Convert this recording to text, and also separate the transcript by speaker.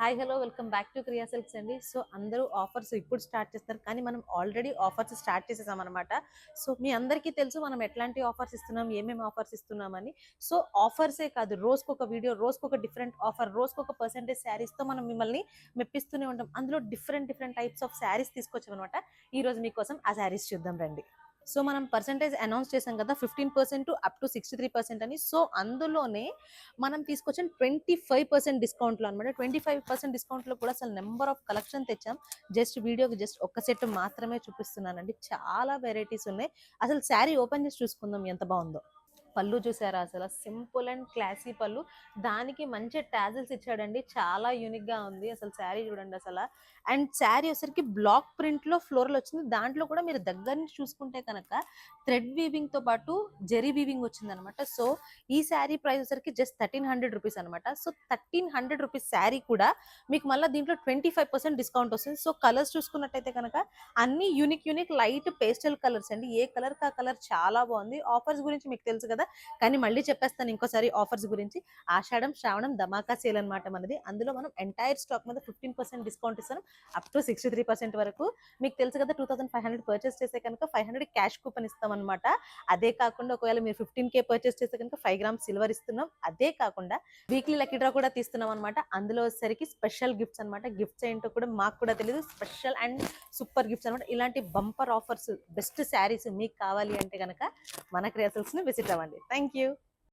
Speaker 1: Hi hello welcome back to క్రియా silks అండి. So అందరూ ఆఫర్స్ ఇప్పుడు స్టార్ట్ చేస్తారు, కానీ మనం ఆల్రెడీ ఆఫర్స్ స్టార్ట్ చేసేసాం అనమాట. సో మీ అందరికీ తెలుసు మనం ఎట్లాంటి ఆఫర్స్ ఇస్తున్నాం, ఏమేమి ఆఫర్స్ ఇస్తున్నామని. సో ఆఫర్సే కాదు, రోజుకొక వీడియో, రోజుకొక డిఫరెంట్ ఆఫర్, రోజుకొక పర్సెంటేజ్ శారీస్తో మనం మిమ్మల్ని మెప్పిస్తూనే ఉంటాం. అందులో డిఫరెంట్ టైప్స్ ఆఫ్ శారీస్ తీసుకొచ్చాం అనమాట. ఈ రోజు మీకోసం ఆ శారీస్ చూద్దాం రండి. సో మనం పర్సెంటేజ్ అనౌన్స్ చేసాం కదా, 15% అప్ టు 63% అని. సో అందులోనే మనం తీసుకొచ్చిన 25% డిస్కౌంట్లో అనమాట. 25% డిస్కౌంట్లో కూడా అసలు నెంబర్ ఆఫ్ కలెక్షన్ తెచ్చాం. జస్ట్ వీడియోకి జస్ట్ ఒక్క సెట్ మాత్రమే చూపిస్తున్నానండి. చాలా వెరైటీస్ ఉన్నాయి. అసలు శారీ ఓపెన్ చేసి చూసుకుందాం ఎంత బాగుందో. పళ్ళు చూసారా, అసలు సింపుల్ అండ్ క్లాసీ పళ్ళు, దానికి మంచి టాజిల్స్ ఇచ్చాడండి. చాలా యూనిక్ గా ఉంది అసలు శారీ చూడండి అసలు. అండ్ శారీ వచ్చరికి బ్లాక్ ప్రింట్ లో ఫ్లోరల్ వచ్చింది. దాంట్లో కూడా మీరు దగ్గర నుంచి చూసుకుంటే కనుక థ్రెడ్ వీవింగ్ తో పాటు జెరీ వీవింగ్ వచ్చింది అనమాట. సో ఈ శారీ ప్రైస్ వచ్చరికి జస్ట్ 1300 రూపీస్ అనమాట. సో 1300 రూపీస్ శారీ కూడా మీకు మళ్ళీ దీంట్లో 25% డిస్కౌంట్ వస్తుంది. సో కలర్స్ చూసుకున్నట్టయితే కనుక అన్ని యూనిక్ లైట్ పేస్టల్ కలర్స్ అండి. ఏ కలర్ కా కలర్ చాలా బాగుంది. ఆఫర్స్ గురించి మీకు తెలుసు కదా, కానీ మళ్ళీ చెప్పేస్తాను ఇంకోసారి ఆఫర్స్ గురించి. ఆషాఢం శ్రావణం ధమాకా సేల్ అనమాట మనది. అందులో మనం ఎంటైర్ స్టాక్ మీద 15% డిస్కౌంట్ ఇస్తాం, అప్ టు 63% వరకు. మీకు తెలుసు కదా, 2500 పర్చేస్ చేసే కనుక 500 క్యాష్ కూపన్ ఇస్తాం అనమాట. అదే కాకుండా ఒకవేళ మీరు 15K పర్చేస్ చేసే కనుక 5 గ్రామ్స్ సిల్వర్ ఇస్తున్నాం. అదే కాకుండా వీక్లీ లక్కీ డ్రా కూడా తీస్తున్నాం అనమాట. అందులో వచ్చేసరికి స్పెషల్ గిఫ్ట్స్ అనమాట. గిఫ్ట్స్ ఏంటో కూడా మాకు కూడా తెలియదు. స్పెషల్ అండ్ సూపర్ గిఫ్ట్స్ అనమాట. ఇలాంటి బంపర్ ఆఫర్స్, బెస్ట్ శారీస్ మీకు కావాలి అంటే కనుక మన క్రియా సిల్క్స్ ని విజిట్ అవ్వండి. Thank you.